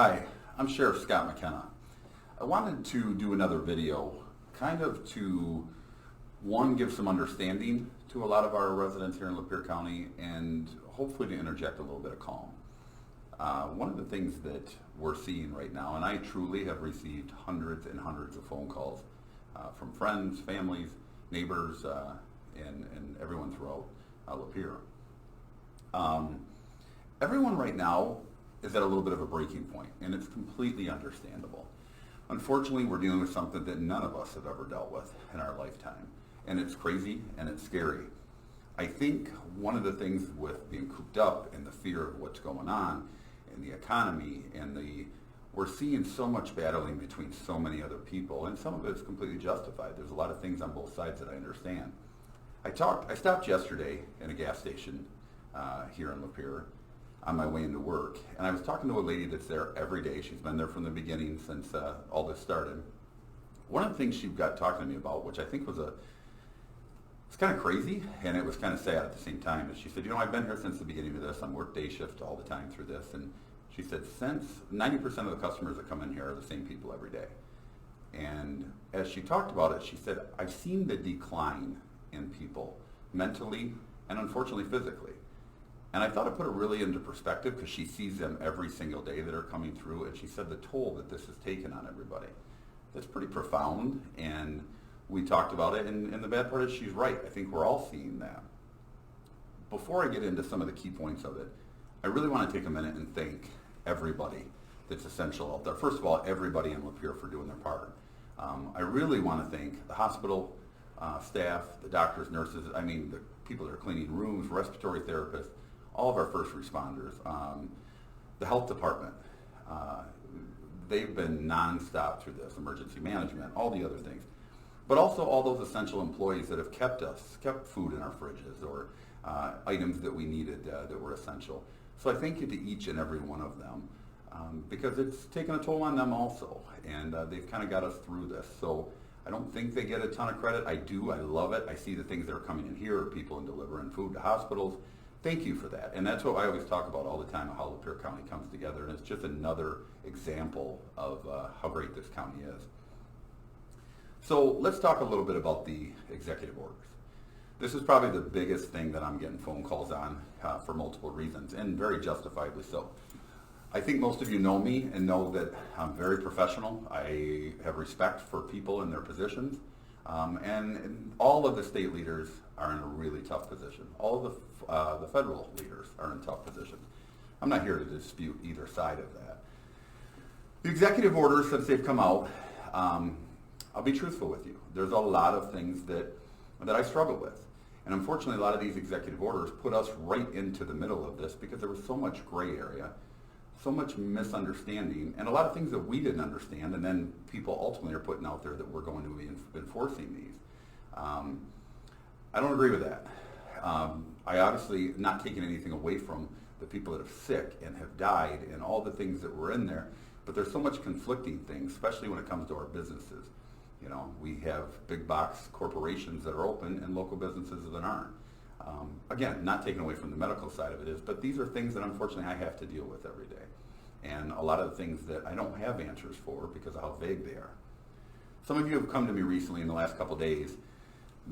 Hi, I'm Sheriff Scott McKenna. I wanted to do another video kind of to, one, give some understanding to a lot of our residents here in Lapeer County and hopefully to interject a little bit of calm. One of the things that we're seeing right now, and I truly have received hundreds and hundreds of phone calls from friends, families, neighbors, and everyone throughout Lapeer. Everyone right now is at a little bit of a breaking point, and it's completely understandable. Unfortunately, we're dealing with something that none of us have ever dealt with in our lifetime, and it's crazy and it's scary. I think one of the things with being cooped up and the fear of what's going on in the economy and we're seeing so much battling between so many other people, and some of it's completely justified. There's a lot of things on both sides that I understand. I stopped yesterday in a gas station here in Lapeer on my way into work, and I was talking to a lady that's there every day. She's been there from the beginning since all this started. One of the things she got talking to me about, which I think it's kind of crazy, and it was kind of sad at the same time, is she said, I've been here since the beginning of this. I'm worked day shift all the time through this, and she said, since 90% of the customers that come in here are the same people every day. And as she talked about it, she said, I've seen the decline in people mentally and unfortunately physically. And I thought it put it really into perspective because she sees them every single day that are coming through, and she said the toll that this has taken on everybody. That's pretty profound, and we talked about it, and the bad part is she's right. I think we're all seeing that. Before I get into some of the key points of it, I really want to take a minute and thank everybody that's essential out there. First of all, everybody in Lapeer for doing their part. I really want to thank the hospital staff, the doctors, nurses, the people that are cleaning rooms, respiratory therapists, all of our first responders, the health department. They've been nonstop through this, emergency management, all the other things. But also all those essential employees that have kept food in our fridges or items that we needed that were essential. So I thank you to each and every one of them because it's taken a toll on them also, and they've kind of got us through this. So I don't think they get a ton of credit. I do. I love it. I see the things that are coming in here, people in delivering food to hospitals. Thank you for that. And that's what I always talk about all the time, how Lapeer County comes together, and it's just another example of how great this county is. So let's talk a little bit about the executive orders. This is probably the biggest thing that I'm getting phone calls on for multiple reasons, and very justifiably so. I think most of you know me and know that I'm very professional. I have respect for people in their positions, and all of the state leaders are in a really tough position. All of the federal leaders are in tough positions. I'm not here to dispute either side of that. The executive orders, since they've come out, I'll be truthful with you. There's a lot of things that I struggle with. And unfortunately, a lot of these executive orders put us right into the middle of this because there was so much gray area, so much misunderstanding, and a lot of things that we didn't understand, and then people ultimately are putting out there that we're going to be enforcing these. I don't agree with that. I obviously not taking anything away from the people that are sick and have died and all the things that were in there, but there's so much conflicting things, especially when it comes to our businesses. We have big box corporations that are open and local businesses that aren't. Again, not taking away from the medical side of it is, but these are things that unfortunately I have to deal with every day. And a lot of the things that I don't have answers for because of how vague they are. Some of you have come to me recently in the last couple of days.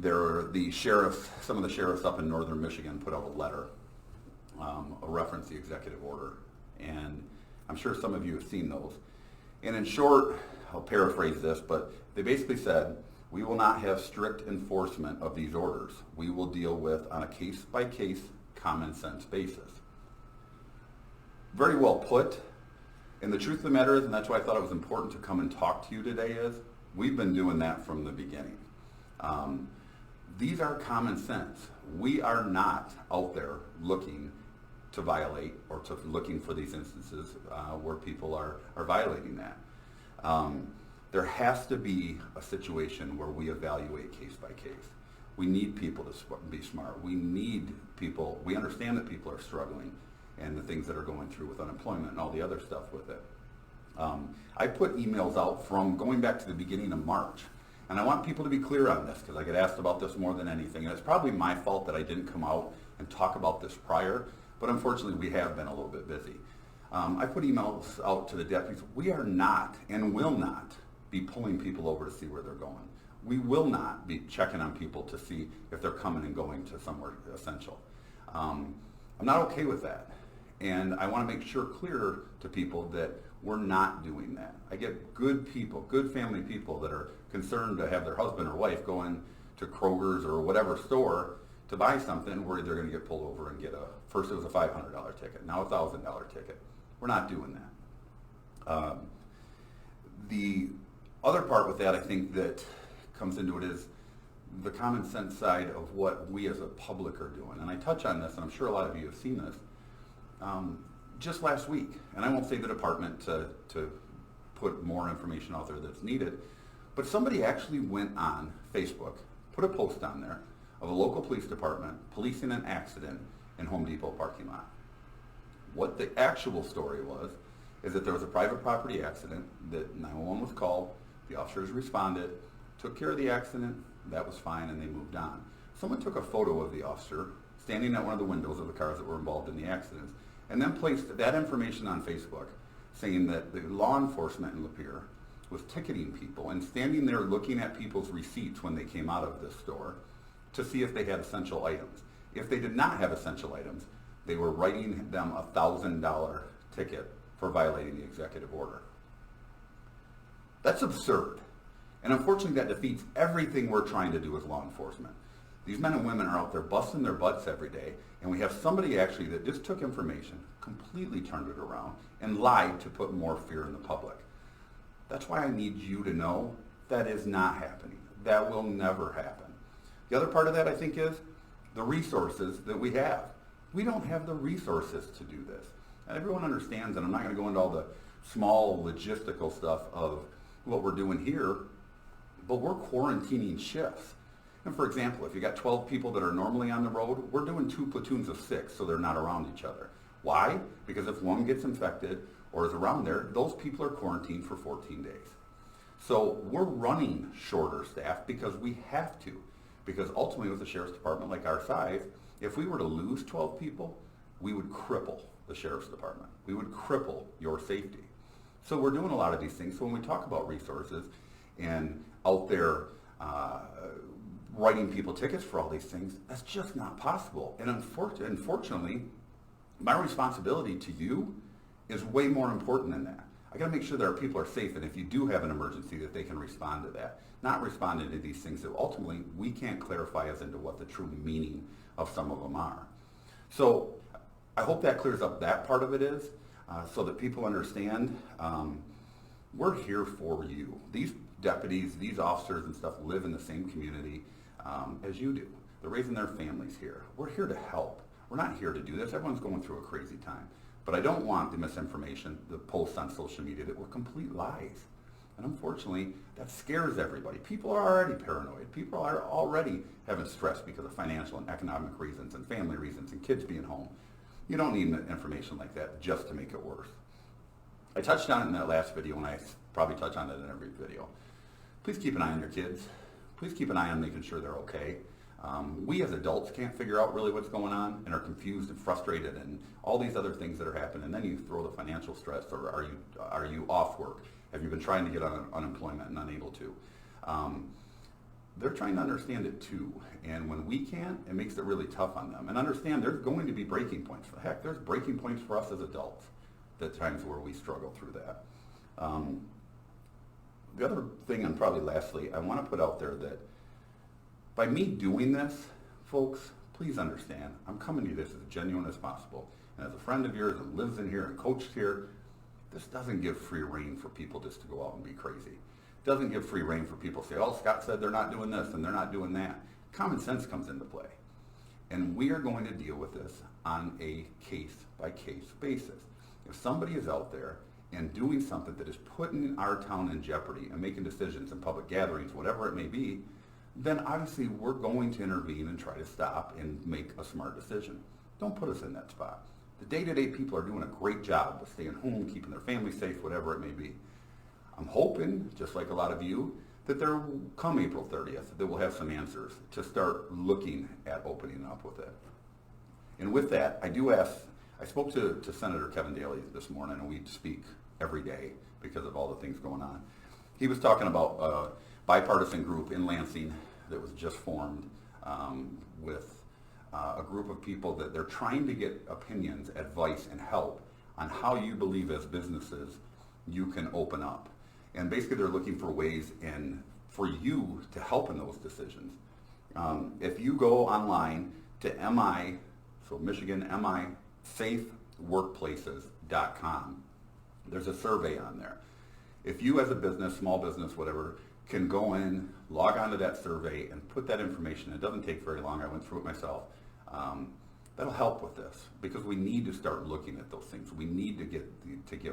Some of the sheriffs up in northern Michigan put out a letter, a reference to the executive order. And I'm sure some of you have seen those. And in short, I'll paraphrase this, but they basically said, we will not have strict enforcement of these orders. We will deal with on a case-by-case, common sense basis. Very well put. And the truth of the matter is, and that's why I thought it was important to come and talk to you today, is we've been doing that from the beginning. These are common sense. We are not out there looking to violate or looking for these instances where people are violating that. There has to be a situation where we evaluate case by case. We need people to be smart. We understand that people are struggling and the things that are going through with unemployment and all the other stuff with it. I put emails out from going back to the beginning of March, and I want people to be clear on this because I get asked about this more than anything, and it's probably my fault that I didn't come out and talk about this prior, but unfortunately we have been a little bit busy. I put emails out to the deputies. We are not and will not be pulling people over to see where they're going. We will not be checking on people to see if they're coming and going to somewhere essential. I'm not okay with that. And I want to make sure clear to people that we're not doing that. I get good people, good family people that are concerned to have their husband or wife going to Kroger's or whatever store to buy something where they're going to get pulled over and get first it was a $500 ticket, now a $1,000 ticket. We're not doing that. The other part with that, I think, that comes into it is the common sense side of what we as a public are doing. And I touch on this, and I'm sure a lot of you have seen this, just last week. And I won't say the department to put more information out there that's needed, but somebody actually went on Facebook, put a post on there of a local police department policing an accident in Home Depot parking lot. What the actual story was is that there was a private property accident, that 911 was called, the officers responded, took care of the accident, that was fine, and they moved on. Someone took a photo of the officer standing at one of the windows of the cars that were involved in the accidents, and then placed that information on Facebook, saying that the law enforcement in Lapeer was ticketing people and standing there looking at people's receipts when they came out of this store to see if they had essential items. If they did not have essential items, they were writing them a $1,000 ticket for violating the executive order. That's absurd. And unfortunately, that defeats everything we're trying to do as law enforcement. These men and women are out there busting their butts every day, and we have somebody actually that just took information, completely turned it around, and lied to put more fear in the public. That's why I need you to know that is not happening. That will never happen. The other part of that, I think, is the resources that we have. We don't have the resources to do this. And everyone understands, and I'm not going to go into all the small logistical stuff of what we're doing here, but we're quarantining shifts. And for example, if you got 12 people that are normally on the road, we're doing 2 platoons of 6 so they're not around each other. Why? Because if one gets infected or is around there, those people are quarantined for 14 days. So we're running shorter staff because we have to. Because ultimately with a sheriff's department like our size, if we were to lose 12 people, we would cripple the sheriff's department. We would cripple your safety. So we're doing a lot of these things. So when we talk about resources and out there writing people tickets for all these things, that's just not possible. And unfortunately, my responsibility to you is way more important than that. I got to make sure that our people are safe, and if you do have an emergency, that they can respond to that. Not responding to these things that ultimately we can't clarify as into what the true meaning of some of them are. So I hope that clears up that part of it is, so that people understand we're here for you. These deputies, these officers and stuff live in the same community as you do. They're raising their families here. We're here to help. We're not here to do this. Everyone's going through a crazy time. But I don't want the misinformation, the posts on social media that were complete lies. And unfortunately, that scares everybody. People are already paranoid. People are already having stress because of financial and economic reasons and family reasons and kids being home. You don't need information like that just to make it worse. I touched on it in that last video, and I probably touch on it in every video. Please keep an eye on your kids. Please keep an eye on making sure they're okay. We as adults can't figure out really what's going on and are confused and frustrated and all these other things that are happening. And then you throw the financial stress, or are you off work? Have you been trying to get on unemployment and unable to? They're trying to understand it too. And when we can't, it makes it really tough on them. And understand there's going to be breaking points. Heck, there's breaking points for us as adults. The times where we struggle through that. The other thing, and probably lastly, I want to put out there that by me doing this, folks, please understand, I'm coming to you this as genuine as possible. And as a friend of yours that lives in here and coached here, this doesn't give free rein for people just to go out and be crazy. It doesn't give free rein for people to say, oh, Scott said they're not doing this and they're not doing that. Common sense comes into play. And we are going to deal with this on a case-by-case basis. If somebody is out there and doing something that is putting our town in jeopardy and making decisions in public gatherings, whatever it may be, then obviously we're going to intervene and try to stop and make a smart decision. Don't put us in that spot. The day-to-day people are doing a great job of staying home, keeping their family safe, whatever it may be. I'm hoping, just like a lot of you, that there, come April 30th, that we'll have some answers to start looking at opening up with it. And with that, I do ask I spoke to Senator Kevin Daly this morning, and we speak every day because of all the things going on. He was talking about a bipartisan group in Lansing that was just formed with a group of people that they're trying to get opinions, advice, and help on how you believe as businesses you can open up. And basically they're looking for ways for you to help in those decisions. If you go online to MI, so Michigan MI, safeworkplaces.com, there's a survey on there. If you as a business, small business, whatever, can go in, log on to that survey and put that information, it doesn't take very long, I went through it myself, that'll help with this because we need to start looking at those things. We need to get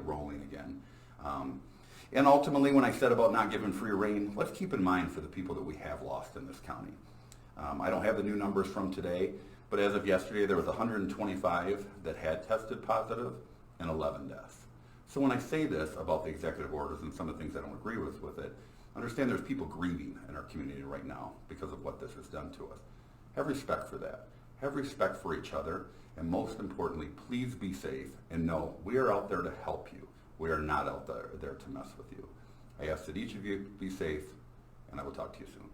rolling again. And ultimately, when I said about not giving free rein, let's keep in mind for the people that we have lost in this county. I don't have the new numbers from today, but as of yesterday, there was 125 that had tested positive and 11 deaths. So when I say this about the executive orders and some of the things I don't agree with it, understand there's people grieving in our community right now because of what this has done to us. Have respect for that. Have respect for each other. And most importantly, please be safe and know we are out there to help you. We are not out there to mess with you. I ask that each of you be safe, and I will talk to you soon.